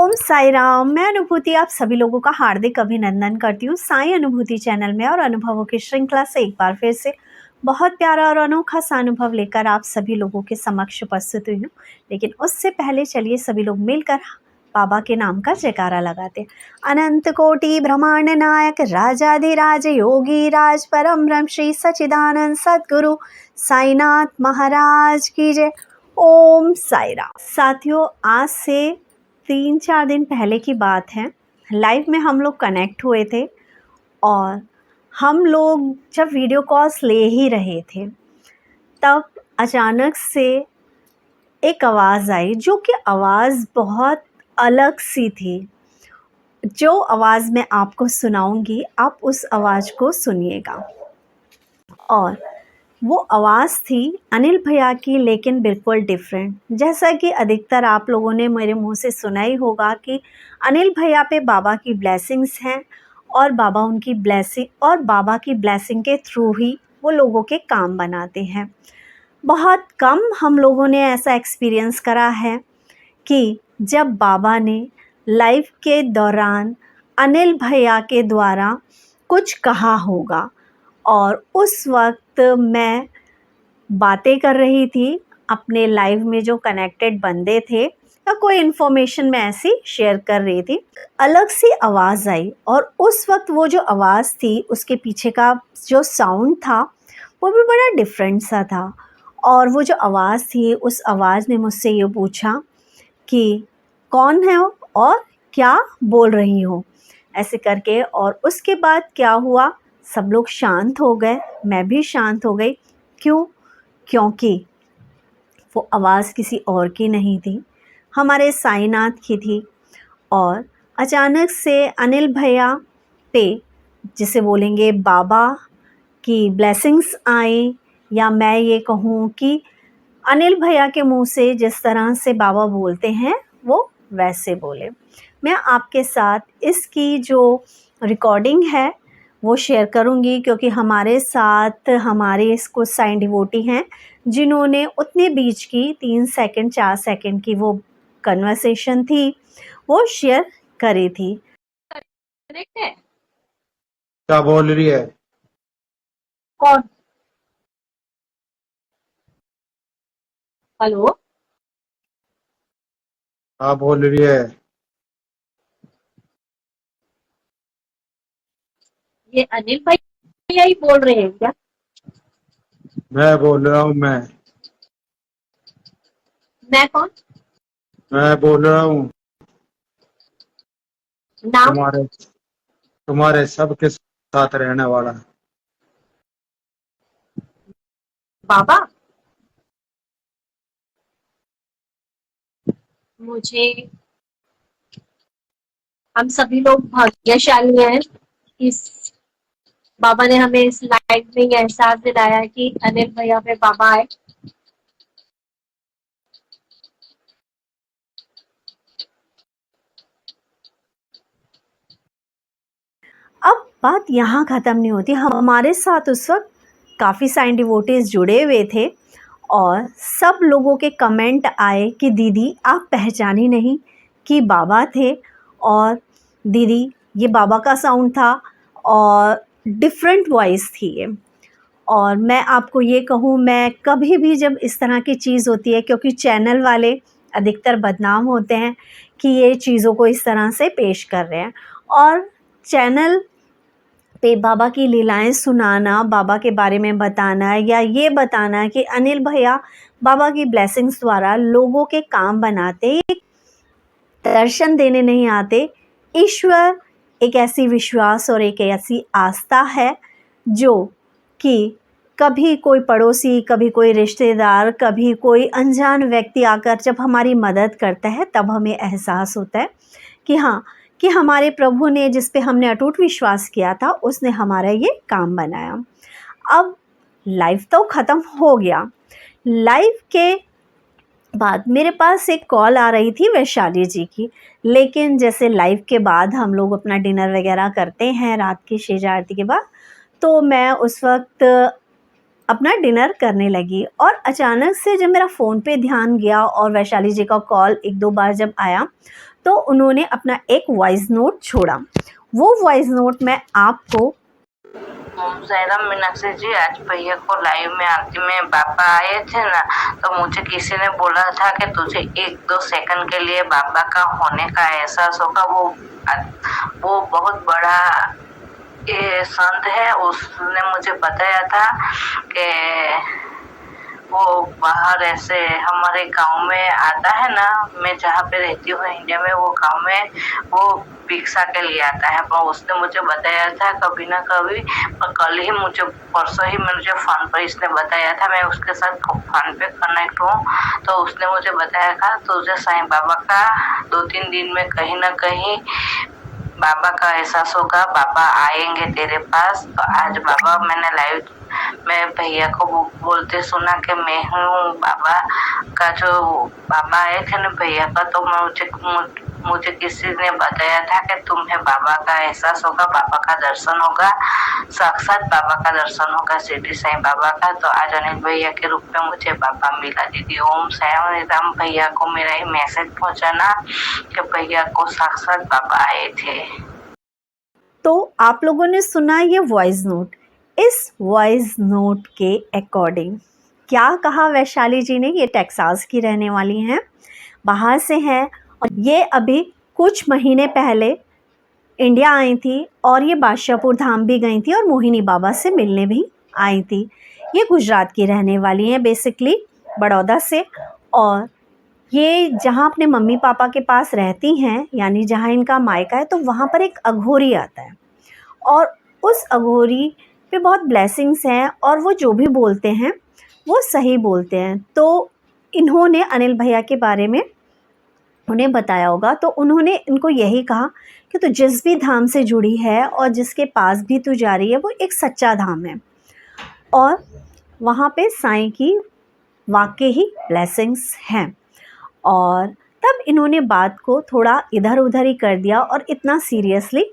ओम साई राम। मैं अनुभूति आप सभी लोगों का हार्दिक अभिनंदन करती हूँ साई अनुभूति चैनल में और अनुभवों की श्रृंखला से एक बार फिर से बहुत प्यारा और अनोखा सा अनुभव लेकर आप सभी लोगों के समक्ष उपस्थित हुई हूँ। लेकिन उससे पहले चलिए सभी लोग मिलकर बाबा के नाम का जयकारा लगाते। अनंत कोटि ब्रह्मांड नायक राजाधिराज योगी राज परम ब्रह्म श्री सच्चिदानंद सद्गुरु साईनाथ महाराज की जय। ओम साई राम। साथियों, आज से 3-4 दिन पहले की बात है, लाइव में हम लोग कनेक्ट हुए थे और हम लोग जब वीडियो कॉल्स ले ही रहे थे तब अचानक से एक आवाज़ आई, जो कि आवाज़ बहुत अलग सी थी। जो आवाज़ मैं आपको सुनाऊंगी आप उस आवाज़ को सुनिएगा। और वो आवाज़ थी अनिल भैया की, लेकिन बिल्कुल डिफरेंट। जैसा कि अधिकतर आप लोगों ने मेरे मुंह से सुना ही होगा कि अनिल भैया पे बाबा की ब्लेसिंग्स हैं और बाबा की ब्लेसिंग के थ्रू ही वो लोगों के काम बनाते हैं। बहुत कम हम लोगों ने ऐसा एक्सपीरियंस करा है कि जब बाबा ने लाइफ के दौरान अनिल भैया के द्वारा कुछ कहा होगा। और उस वक्त मैं बातें कर रही थी अपने लाइव में, जो कनेक्टेड बंदे थे या कोई इन्फॉर्मेशन मैं ऐसी शेयर कर रही थी, अलग सी आवाज़ आई। और उस वक्त वो जो आवाज़ थी उसके पीछे का जो साउंड था वो भी बड़ा डिफरेंट सा था। और वो जो आवाज़ थी, उस आवाज़ ने मुझसे ये पूछा कि कौन है और क्या बोल रही हो, ऐसे करके। और उसके बाद क्या हुआ, सब लोग शांत हो गए, मैं भी शांत हो गई। क्यों? क्योंकि वो आवाज़ किसी और की नहीं थी, हमारे साईनाथ की थी। और अचानक से अनिल भैया पे, जिसे बोलेंगे बाबा की ब्लेसिंग्स आई, या मैं ये कहूँ कि अनिल भैया के मुंह से जिस तरह से बाबा बोलते हैं वो वैसे बोले। मैं आपके साथ इसकी जो रिकॉर्डिंग है वो शेयर करूंगी, क्योंकि हमारे साथ हमारे इसको साइन डिवोटी हैं जिन्होंने उतने बीच की 3 सेकंड 4 सेकंड की वो कन्वर्सेशन थी वो शेयर करी थी। करेक्ट है? क्या बोल रही है? कौन? हेलो, क्या बोल रही है? ये अनिल भैया ही बोल रहे हैं क्या? मैं बोल रहा हूँ। मैं कौन? मैं बोल रहा हूँ। नाम? तुम्हारे सबके साथ रहने वाला। बाबा? मुझे, हम सभी लोग भाग्यशाली हैं। इस बाबा ने हमें इस लाइफ में ये एहसास दिलाया कि अनिल भैया पे बाबा आए। अब बात यहाँ ख़त्म नहीं होती। हमारे साथ उस वक्त काफ़ी साइन डिवोटीज जुड़े हुए थे और सब लोगों के कमेंट आए कि दीदी आप पहचानी नहीं कि बाबा थे, और दीदी ये बाबा का साउंड था और डिफरेंट वॉइस थी ये। और मैं आपको ये कहूँ, मैं कभी भी जब इस तरह की चीज़ होती है, क्योंकि चैनल वाले अधिकतर बदनाम होते हैं कि ये चीज़ों को इस तरह से पेश कर रहे हैं, और चैनल पे बाबा की लीलाएं सुनाना, बाबा के बारे में बताना, या ये बताना कि अनिल भैया बाबा की ब्लेसिंग्स द्वारा लोगों के काम बनाते, दर्शन देने नहीं आते। ईश्वर एक ऐसी विश्वास और एक ऐसी आस्था है जो कि कभी कोई पड़ोसी, कभी कोई रिश्तेदार, कभी कोई अनजान व्यक्ति आकर जब हमारी मदद करता है तब हमें एहसास होता है कि हाँ, कि हमारे प्रभु ने, जिस पे हमने अटूट विश्वास किया था, उसने हमारा ये काम बनाया। अब लाइफ तो ख़त्म हो गया। लाइफ के बाद मेरे पास एक कॉल आ रही थी वैशाली जी की, लेकिन जैसे लाइव के बाद हम लोग अपना डिनर वगैरह करते हैं रात की शेज आरती के बाद, तो मैं उस वक्त अपना डिनर करने लगी और अचानक से जब मेरा फ़ोन पे ध्यान गया और वैशाली जी का कॉल 1-2 बार जब आया, तो उन्होंने अपना एक वॉइस नोट छोड़ा। वो वॉइस नोट मैं आपको सायरा मीनाक्षी जी, आज भैया को लाइव में आरती में बाबा आए थे ना, तो मुझे किसी ने बोला था कि तुझे 1-2 सेकंड के लिए बाबा का होने का एहसास होगा। वो बहुत बड़ा ये संत है, उसने मुझे बताया था कि वो बाहर ऐसे हमारे गांव में आता है ना, मैं जहाँ पे रहती हूँ इंडिया में, वो गांव में वो भिक्षा के लिए आता है। पर उसने मुझे बताया था कभी ना कभी, पर कल ही मुझे परसों ही मुझे फोन पर इसने बताया था, मैं उसके साथ फोन पे कनेक्ट हूँ, तो उसने मुझे बताया था तुझे साईं बाबा का 2-3 दिन में कहीं ना कहीं बाबा का एहसास होगा, बाबा आएंगे तेरे पास। तो आज बाबा मैंने लाइव में भैया को बोलते सुना कि मैं हूँ बाबा का, जो बाबा आए थे ना भैया का, तो मुझे किसी ने बताया था कि तुम्हें बाबा का एहसास होगा, बाबा का दर्शन होगा, साक्षात बाबा का दर्शन होगा, शिरडी साईं बाबा का। तो आज अनिल भैया के रूप में मुझे बाबा मिला। दीदी ओम साईं राम, भैया को मेरा ये मैसेज पहुंचाना कि भैया को साक्षात बाबा आए थे। तो आप लोगों ने सुना ये वॉइस नोट। इस वॉइस नोट के अकॉर्डिंग क्या कहा वैशाली जी ने। ये टेक्सास की रहने वाली हैं, बाहर से हैं, और ये अभी कुछ महीने पहले इंडिया आई थी और ये बादशाहपुर धाम भी गई थी और मोहिनी बाबा से मिलने भी आई थी। ये गुजरात की रहने वाली हैं, बेसिकली बड़ौदा से, और ये जहाँ अपने मम्मी पापा के पास रहती हैं, यानी जहाँ इनका मायका है, तो वहाँ पर एक अघोरी आता है और उस अघोरी पे बहुत ब्लेसिंग्स हैं और वो जो भी बोलते हैं वो सही बोलते हैं। तो इन्होंने अनिल भैया के बारे में उन्हें बताया होगा, तो उन्होंने इनको यही कहा कि तू जिस भी धाम से जुड़ी है और जिसके पास भी तू जा रही है वो एक सच्चा धाम है और वहाँ पे साईं की वाकई ही ब्लेसिंग्स हैं। और तब इन्होंने बात को थोड़ा इधर उधर ही कर दिया और इतना सीरियसली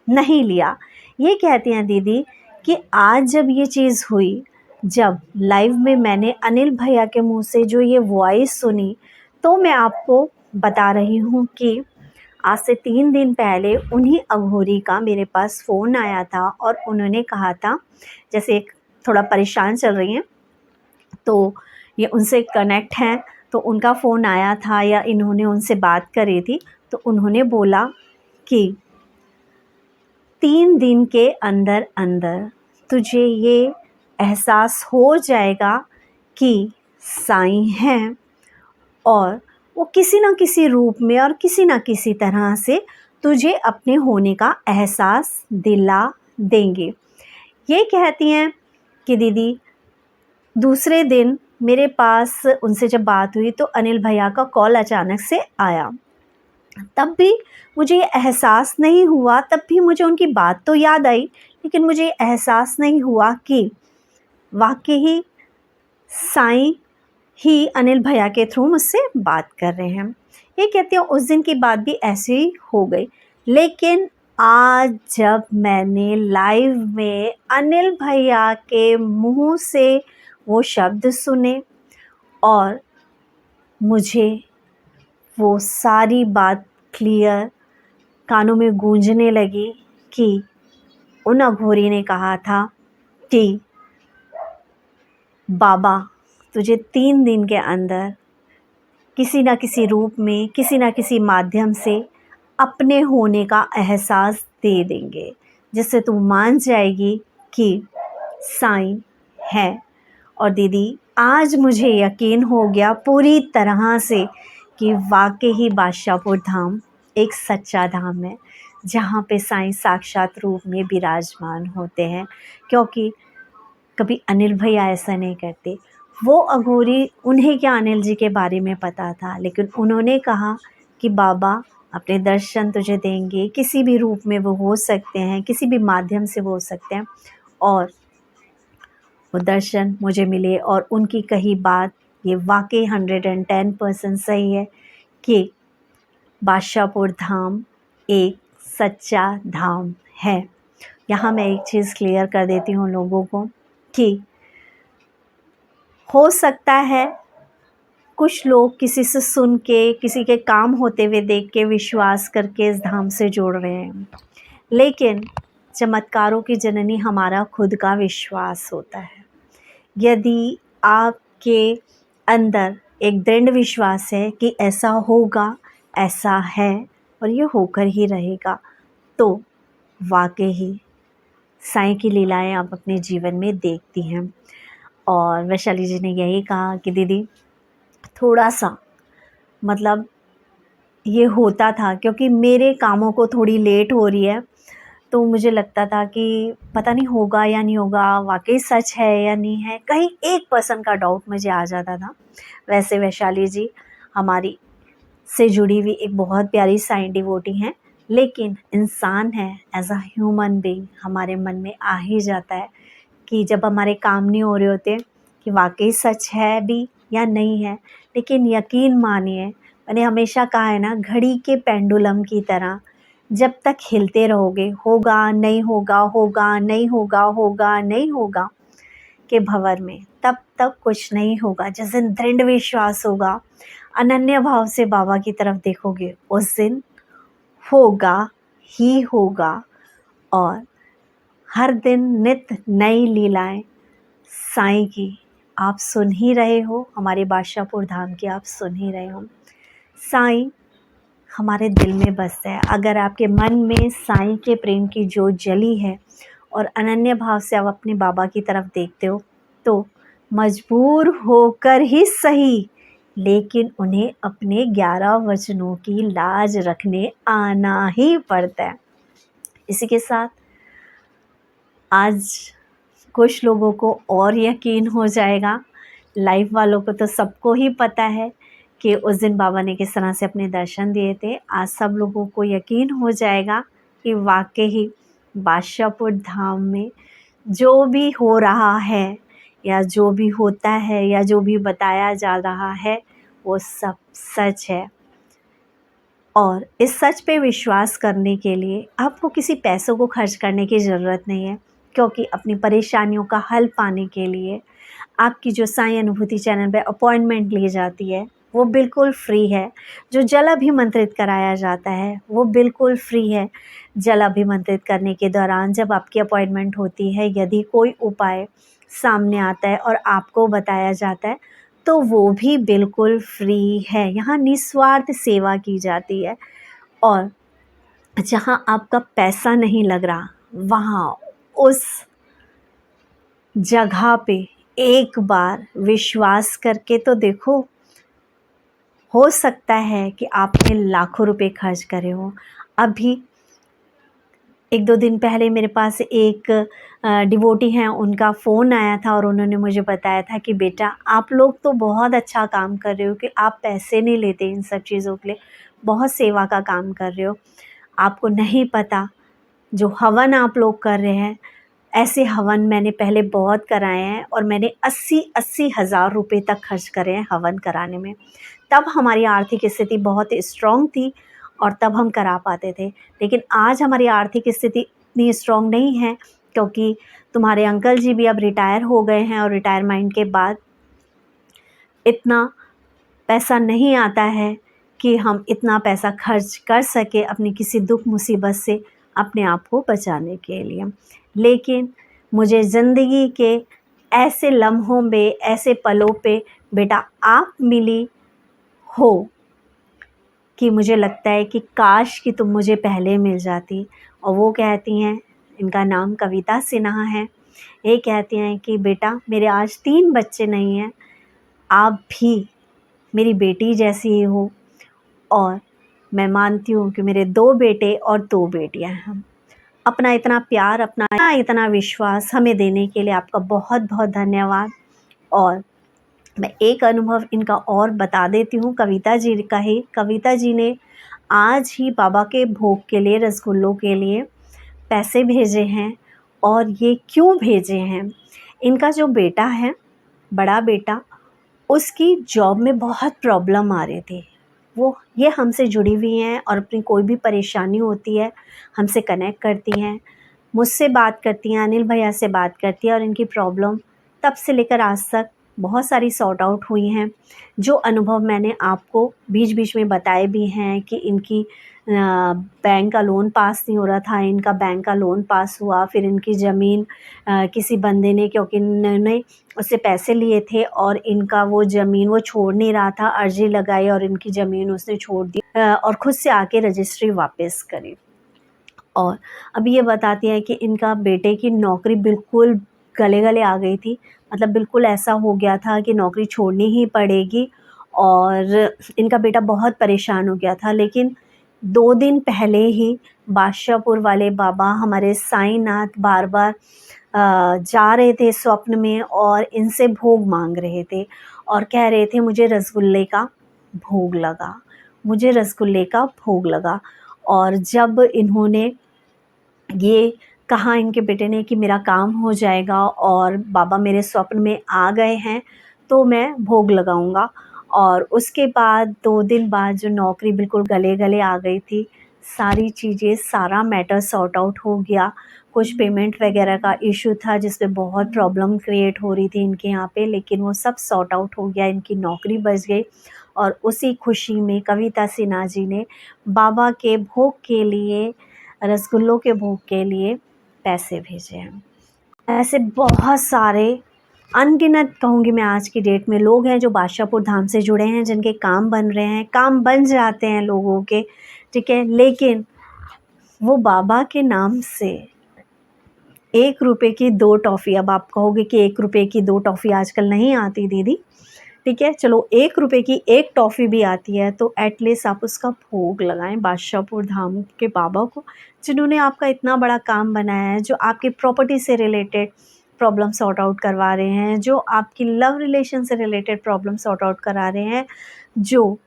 नहीं लिया। ये कहती हैं दीदी कि आज जब ये चीज़ हुई, जब लाइव में मैंने अनिल भैया के मुंह से जो ये वॉइस सुनी, तो मैं आपको बता रही हूँ कि आज से 3 दिन पहले उन्हीं अघोरी का मेरे पास फ़ोन आया था और उन्होंने कहा था, जैसे एक थोड़ा परेशान चल रही हैं तो ये उनसे कनेक्ट हैं, तो उनका फ़ोन आया था या इन्होंने उनसे बात करी थी, तो उन्होंने बोला कि 3 दिन के अंदर अंदर तुझे ये एहसास हो जाएगा कि साईं हैं और वो किसी न किसी रूप में और किसी न किसी तरह से तुझे अपने होने का एहसास दिला देंगे। ये कहती हैं कि दीदी दूसरे दिन मेरे पास उनसे जब बात हुई तो अनिल भैया का कॉल अचानक से आया। तब भी मुझे ये एहसास नहीं हुआ, तब भी मुझे उनकी बात तो याद आई, लेकिन मुझे एहसास नहीं हुआ कि वाकई ही साईं ही अनिल भैया के थ्रू मुझसे बात कर रहे हैं। ये कहती हूँ उस दिन की बात भी ऐसे ही हो गई, लेकिन आज जब मैंने लाइव में अनिल भैया के मुंह से वो शब्द सुने और मुझे वो सारी बात क्लियर कानों में गूंजने लगी कि उन अघोरी ने कहा था कि बाबा तुझे 3 दिन के अंदर किसी न किसी रूप में, किसी न किसी माध्यम से अपने होने का एहसास दे देंगे, जिससे तू मान जाएगी कि साईं है। और दीदी आज मुझे यकीन हो गया पूरी तरह से कि वाकई ही बादशाहपुर धाम एक सच्चा धाम है, जहाँ पे साईं साक्षात रूप में विराजमान होते हैं। क्योंकि कभी अनिल भैया ऐसा नहीं करते। वो अघोरी, उन्हें क्या अनिल जी के बारे में पता था, लेकिन उन्होंने कहा कि बाबा अपने दर्शन तुझे देंगे, किसी भी रूप में वो हो सकते हैं, किसी भी माध्यम से वो हो सकते हैं। और वो दर्शन मुझे मिले और उनकी कही बात ये वाकई 110% सही है कि बादशाहपुर धाम एक सच्चा धाम है। यहाँ मैं एक चीज़ क्लियर कर देती हूँ लोगों को कि हो सकता है कुछ लोग किसी से सुन के, किसी के काम होते हुए देख के विश्वास करके इस धाम से जुड़ रहे हैं, लेकिन चमत्कारों की जननी हमारा खुद का विश्वास होता है। यदि आपके अंदर एक दृढ़ विश्वास है कि ऐसा होगा, ऐसा है और ये होकर ही रहेगा, तो वाकई ही साईं की लीलाएं आप अपने जीवन में देखती हैं। और वैशाली जी ने यही कहा कि दीदी थोड़ा सा मतलब ये होता था, क्योंकि मेरे कामों को थोड़ी लेट हो रही है, तो मुझे लगता था कि पता नहीं होगा या नहीं होगा, वाकई सच है या नहीं है, कहीं 1% का डाउट मुझे आ जाता था। वैसे वैशाली जी हमारी से जुड़ी हुई एक बहुत प्यारी साईं डिवोटी हैं, लेकिन इंसान है, एज अ ह्यूमन बीइंग हमारे मन में आ ही जाता है कि जब हमारे काम नहीं हो रहे होते कि वाकई सच है भी या नहीं है। लेकिन यकीन मानिए, मैंने हमेशा कहा है ना, घड़ी के पेंडुलम की तरह जब तक हिलते रहोगे, होगा नहीं होगा, होगा नहीं होगा, होगा नहीं होगा के भंवर में, तब तक कुछ नहीं होगा। जिस दिन दृढ़ विश्वास होगा, अनन्य भाव से बाबा की तरफ देखोगे, उस दिन होगा ही होगा। और हर दिन नित नई लीलाएं साईं की आप सुन ही रहे हो, हमारे बादशाहपुर धाम की आप सुन ही रहे हो। साईं हमारे दिल में बसता है। अगर आपके मन में साईं के प्रेम की जोत जली है और अनन्य भाव से आप अपने बाबा की तरफ देखते हो, तो मजबूर होकर ही सही, लेकिन उन्हें अपने 11 वचनों की लाज रखने आना ही पड़ता है। इसी के साथ आज कुछ लोगों को और यकीन हो जाएगा, लाइव वालों को तो सबको ही पता है कि उस दिन बाबा ने किस तरह से अपने दर्शन दिए थे। आज सब लोगों को यकीन हो जाएगा कि वाकई ही बादशाहपुर धाम में जो भी हो रहा है या जो भी होता है या जो भी बताया जा रहा है, वो सब सच है। और इस सच पे विश्वास करने के लिए आपको किसी पैसों को खर्च करने की ज़रूरत नहीं है, क्योंकि अपनी परेशानियों का हल पाने के लिए आपकी जो साईं अनुभूति चैनल पे अपॉइंटमेंट ली जाती है वो बिल्कुल फ्री है। जो जल अभिमंत्रित कराया जाता है वो बिल्कुल फ्री है। जल अभिमंत्रित करने के दौरान जब आपकी अपॉइंटमेंट होती है, यदि कोई उपाय सामने आता है और आपको बताया जाता है, तो वो भी बिल्कुल फ्री है। यहाँ निस्वार्थ सेवा की जाती है। और जहाँ आपका पैसा नहीं लग रहा, वहाँ उस जगह पे एक बार विश्वास करके तो देखो। हो सकता है कि आपने लाखों रुपए खर्च करे हो। अभी 1-2 दिन पहले मेरे पास एक डिवोटी हैं, उनका फ़ोन आया था और उन्होंने मुझे बताया था कि बेटा आप लोग तो बहुत अच्छा काम कर रहे हो कि आप पैसे नहीं लेते इन सब चीज़ों के लिए, बहुत सेवा का काम कर रहे हो। आपको नहीं पता जो हवन आप लोग कर रहे हैं, ऐसे हवन मैंने पहले बहुत कराए हैं और मैंने 80-80 हज़ार रुपये तक खर्च करे हैं हवन कराने में। तब हमारी आर्थिक स्थिति बहुत स्ट्रॉन्ग थी और तब हम करा पाते थे। लेकिन आज हमारी आर्थिक स्थिति इतनी स्ट्रॉन्ग नहीं है, क्योंकि तुम्हारे अंकल जी भी अब रिटायर हो गए हैं और रिटायरमेंट के बाद इतना पैसा नहीं आता है कि हम इतना पैसा खर्च कर सके अपनी किसी दुख मुसीबत से अपने आप को बचाने के लिए। लेकिन मुझे ज़िंदगी के ऐसे लम्हों में, ऐसे पलों पे बेटा आप मिली हो कि मुझे लगता है कि काश कि तुम मुझे पहले मिल जाती। और वो कहती हैं, इनका नाम कविता सिन्हा है, ये कहती हैं कि बेटा मेरे आज 3 बच्चे नहीं हैं, आप भी मेरी बेटी जैसी ही हो और मैं मानती हूँ कि मेरे 2 बेटे और 2 बेटियाँ हैं। अपना इतना प्यार, अपना इतना विश्वास हमें देने के लिए आपका बहुत बहुत धन्यवाद। और मैं एक अनुभव इनका और बता देती हूँ, कविता जी का ही। कविता जी ने आज ही बाबा के भोग के लिए, रसगुल्लों के लिए पैसे भेजे हैं। और ये क्यों भेजे हैं, इनका जो बेटा है, बड़ा बेटा, उसकी जॉब में बहुत प्रॉब्लम आ रही थी। ये हमसे जुड़ी हुई हैं और अपनी कोई भी परेशानी होती है हमसे कनेक्ट करती हैं, मुझसे बात करती हैं, अनिल भैया से बात करती हैं और इनकी प्रॉब्लम तब से लेकर आज तक बहुत सारी सॉर्ट आउट हुई हैं। जो अनुभव मैंने आपको बीच बीच में बताए भी हैं कि इनकी बैंक का लोन पास नहीं हो रहा था, इनका बैंक का लोन पास हुआ। फिर इनकी ज़मीन किसी बंदे ने, क्योंकि इन्होंने उससे पैसे लिए थे और इनका वो ज़मीन वो छोड़ नहीं रहा था, अर्जी लगाई और इनकी ज़मीन उसने छोड़ दी और ख़ुद से आके रजिस्ट्री वापस करी। और अब ये बताती है कि इनका बेटे की नौकरी बिल्कुल गले गले आ गई थी, मतलब बिल्कुल ऐसा हो गया था कि नौकरी छोड़नी ही पड़ेगी और इनका बेटा बहुत परेशान हो गया था। लेकिन 2 दिन पहले ही बादशाहपुर वाले बाबा हमारे साईंनाथ बार-बार जा रहे थे स्वप्न में और इनसे भोग मांग रहे थे और कह रहे थे मुझे रसगुल्ले का भोग लगा, मुझे रसगुल्ले का भोग लगा। और जब इन्होंने ये कहा इनके बेटे ने कि मेरा काम हो जाएगा और बाबा मेरे स्वप्न में आ गए हैं तो मैं भोग लगाऊंगा, और उसके बाद 2 दिन बाद जो नौकरी बिल्कुल गले गले आ गई थी, सारी चीज़ें, सारा मैटर सॉर्ट आउट हो गया। कुछ पेमेंट वगैरह का इशू था जिसमें बहुत प्रॉब्लम क्रिएट हो रही थी इनके यहाँ पे, लेकिन वो सब सॉर्ट आउट हो गया, इनकी नौकरी बच गई। और उसी खुशी में कविता सिन्हा जी ने बाबा के भोग के लिए, रसगुल्लों के भोग के लिए पैसे भेजे हैं। ऐसे बहुत सारे अनगिनत कहूँगी मैं आज की डेट में लोग हैं जो बादशाहपुर धाम से जुड़े हैं, जिनके काम बन रहे हैं, काम बन जाते हैं लोगों के, ठीक है, लेकिन वो बाबा के नाम से 1 रुपए की 2 टॉफ़ी, अब आप कहोगे कि 1 रुपए की 2 टॉफ़ी आजकल नहीं आती दीदी, ठीक है, चलो 1 रुपए की 1 टॉफ़ी भी आती है तो एटलीस्ट आप उसका भोग लगाएं बादशाहपुर धाम के बाबा को, जिन्होंने आपका इतना बड़ा काम बनाया है, जो आपकी प्रॉपर्टी से रिलेटेड प्रॉब्लम सॉर्ट आउट करवा रहे हैं, जो आपकी लव रिलेशन से रिलेटेड प्रॉब्लम सॉर्ट आउट करा रहे हैं, जो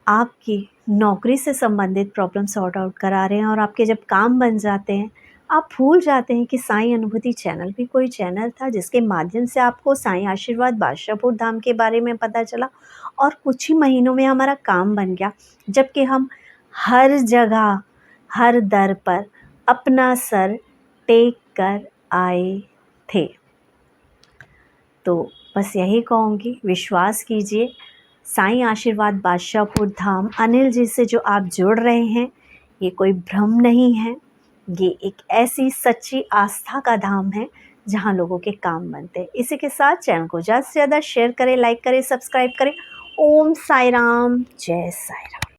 आपकी नौकरी से संबंधित प्रॉब्लम सॉर्ट आउट करा रहे हैं। और आपके जब काम बन जाते हैं, आप भूल जाते हैं कि साईं अनुभूति चैनल भी कोई चैनल था जिसके माध्यम से आपको साईं आशीर्वाद बादशाहपुर धाम के बारे में पता चला और कुछ ही महीनों में हमारा काम बन गया, जबकि हम हर जगह, हर दर पर अपना सर टेक कर आए थे। तो बस यही कहूँगी, विश्वास कीजिए, साईं आशीर्वाद बादशाहपुर धाम अनिल जी से जो आप जुड़ रहे हैं, ये कोई भ्रम नहीं है, ये एक ऐसी सच्ची आस्था का धाम है जहाँ लोगों के काम बनते हैं। इसी के साथ चैनल को ज़्यादा से ज़्यादा शेयर करें, लाइक करें, सब्सक्राइब करें। ओम साई राम, जय साई राम।